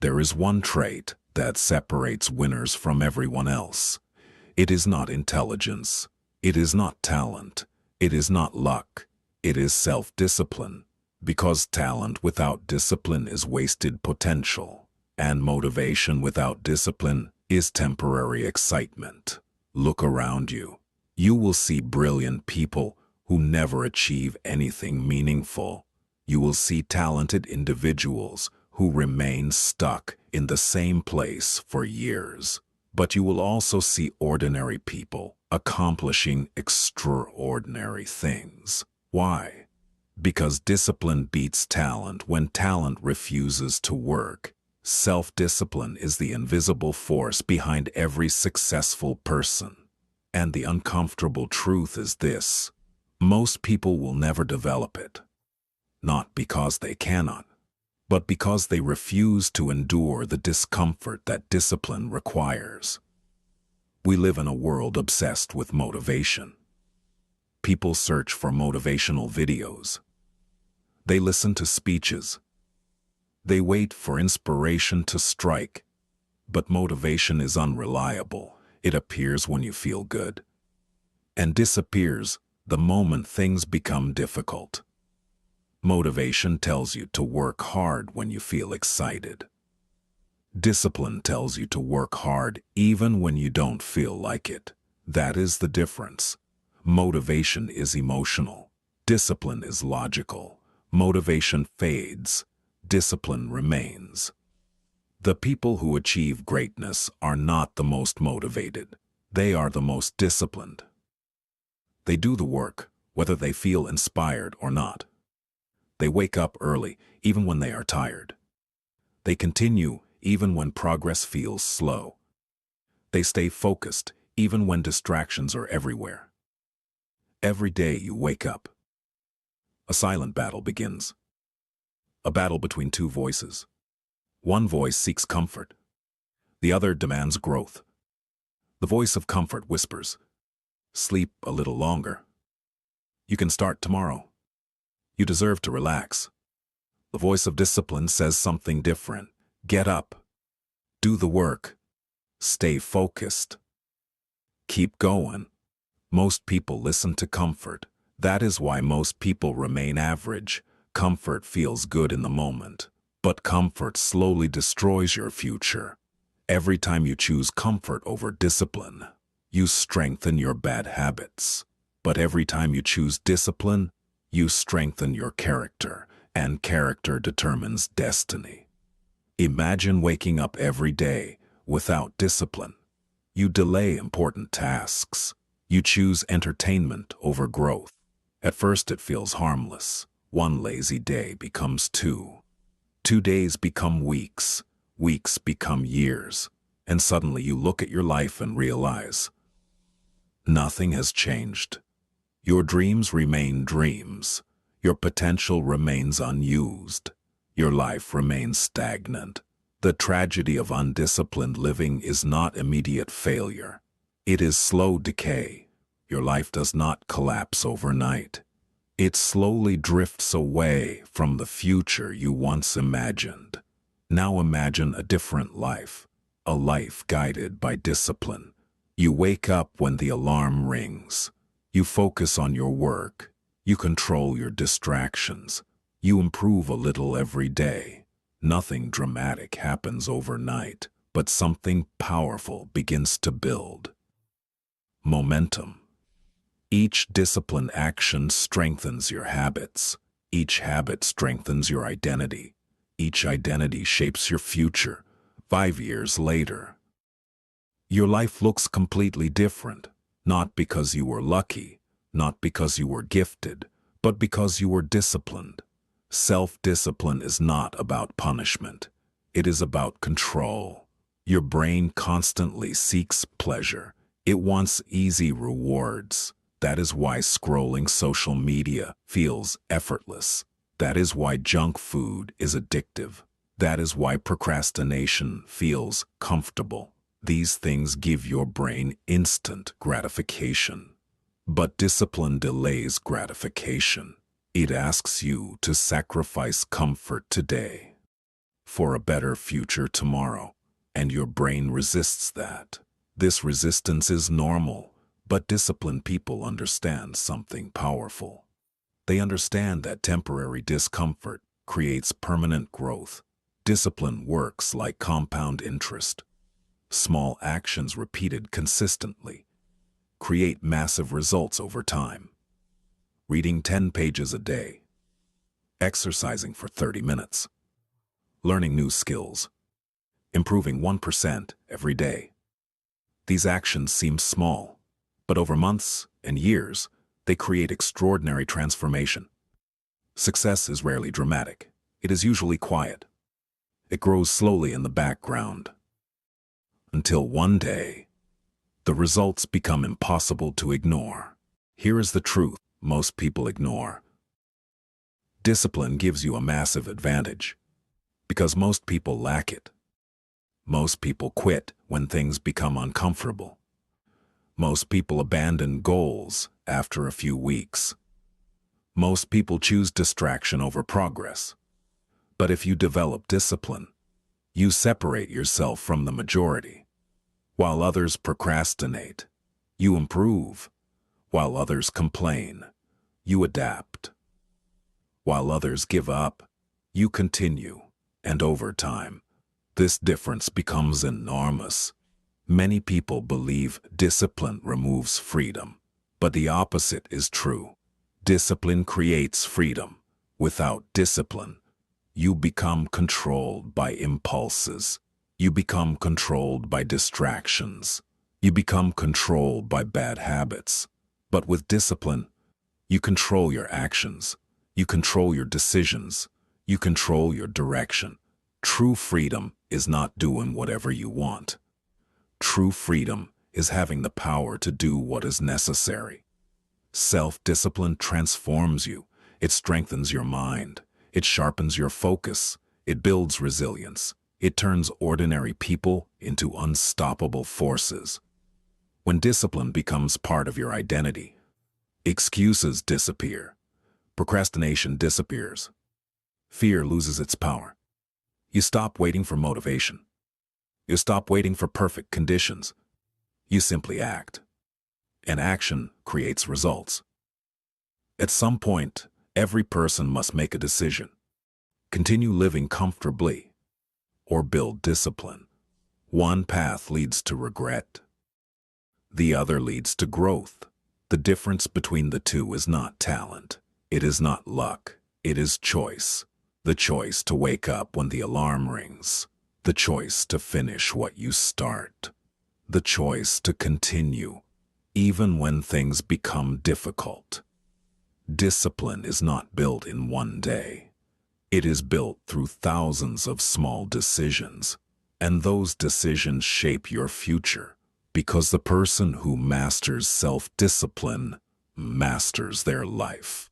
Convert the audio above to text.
There is one trait that separates winners from everyone else. It is not intelligence. It is not talent. It is not luck. It is self-discipline. Because talent without discipline is wasted potential, and motivation without discipline is temporary excitement. Look around you. You will see brilliant people who never achieve anything meaningful. You will see talented individuals who remain stuck in the same place for years. But you will also see ordinary people accomplishing extraordinary things. Why? Because discipline beats talent when talent refuses to work. Self-discipline is the invisible force behind every successful person. And the uncomfortable truth is this: most people will never develop it. Not because they cannot, but because they refuse to endure the discomfort that discipline requires. We live in a world obsessed with motivation. People search for motivational videos. They listen to speeches. They wait for inspiration to strike. But motivation is unreliable. It appears when you feel good, and disappears the moment things become difficult. Motivation tells you to work hard when you feel excited. Discipline tells you to work hard even when you don't feel like it. That is the difference. Motivation is emotional. Discipline is logical. Motivation fades. Discipline remains. The people who achieve greatness are not the most motivated. They are the most disciplined. They do the work, whether they feel inspired or not. They wake up early, even when they are tired. They continue, even when progress feels slow. They stay focused, even when distractions are everywhere. Every day you wake up, a silent battle begins. A battle between two voices. One voice seeks comfort. The other demands growth. The voice of comfort whispers, "Sleep a little longer. You can start tomorrow. You deserve to relax." The voice of discipline says something different. Get up. Do the work. Stay focused. Keep going. Most people listen to comfort. That is why most people remain average. Comfort feels good in the moment, but comfort slowly destroys your future. Every time you choose comfort over discipline, you strengthen your bad habits. But every time you choose discipline, you strengthen your character, and character determines destiny. Imagine waking up every day without discipline. You delay important tasks. You choose entertainment over growth. At first it feels harmless. One lazy day becomes two. 2 days become weeks. Weeks become years. And suddenly you look at your life and realize nothing has changed. Your dreams remain dreams. Your potential remains unused. Your life remains stagnant. The tragedy of undisciplined living is not immediate failure. It is slow decay. Your life does not collapse overnight. It slowly drifts away from the future you once imagined. Now imagine a different life, a life guided by discipline. You wake up when the alarm rings. You focus on your work. You control your distractions. You improve a little every day. Nothing dramatic happens overnight, but something powerful begins to build. Momentum. Each disciplined action strengthens your habits. Each habit strengthens your identity. Each identity shapes your future. 5 years later, your life looks completely different, not because you were lucky, not because you were gifted, but because you were disciplined. Self-discipline is not about punishment. It is about control. Your brain constantly seeks pleasure. It wants easy rewards. That is why scrolling social media feels effortless. That is why junk food is addictive. That is why procrastination feels comfortable. These things give your brain instant gratification. But discipline delays gratification. It asks you to sacrifice comfort today for a better future tomorrow, and your brain resists that. This resistance is normal, but disciplined people understand something powerful. They understand that temporary discomfort creates permanent growth. Discipline works like compound interest. Small actions repeated consistently create massive results over time. Reading 10 pages a day, exercising for 30 minutes, learning new skills, improving 1% every day. These actions seem small, but over months and years, they create extraordinary transformation. Success is rarely dramatic. It is usually quiet. It grows slowly in the background, until one day, the results become impossible to ignore. Here is the truth most people ignore. Discipline gives you a massive advantage, because most people lack it. Most people quit when things become uncomfortable. Most people abandon goals after a few weeks. Most people choose distraction over progress. But if you develop discipline, you separate yourself from the majority. While others procrastinate, you improve. While others complain, you adapt. While others give up, you continue. And over time, this difference becomes enormous. Many people believe discipline removes freedom, but the opposite is true. Discipline creates freedom. Without discipline, you become controlled by impulses. You become controlled by distractions. You become controlled by bad habits. But with discipline, you control your actions. You control your decisions. You control your direction. True freedom is not doing whatever you want. True freedom is having the power to do what is necessary. Self-discipline transforms you. It strengthens your mind. It sharpens your focus. It builds resilience. It turns ordinary people into unstoppable forces. When discipline becomes part of your identity, excuses disappear. Procrastination disappears. Fear loses its power. You stop waiting for motivation. You stop waiting for perfect conditions. You simply act. And action creates results. At some point, every person must make a decision. Continue living comfortably, or build discipline. One path leads to regret. The other leads to growth. The difference between the two is not talent. It is not luck. It is choice. The choice to wake up when the alarm rings. The choice to finish what you start. The choice to continue, even when things become difficult. Discipline is not built in one day. It is built through thousands of small decisions, and those decisions shape your future, because the person who masters self-discipline masters their life.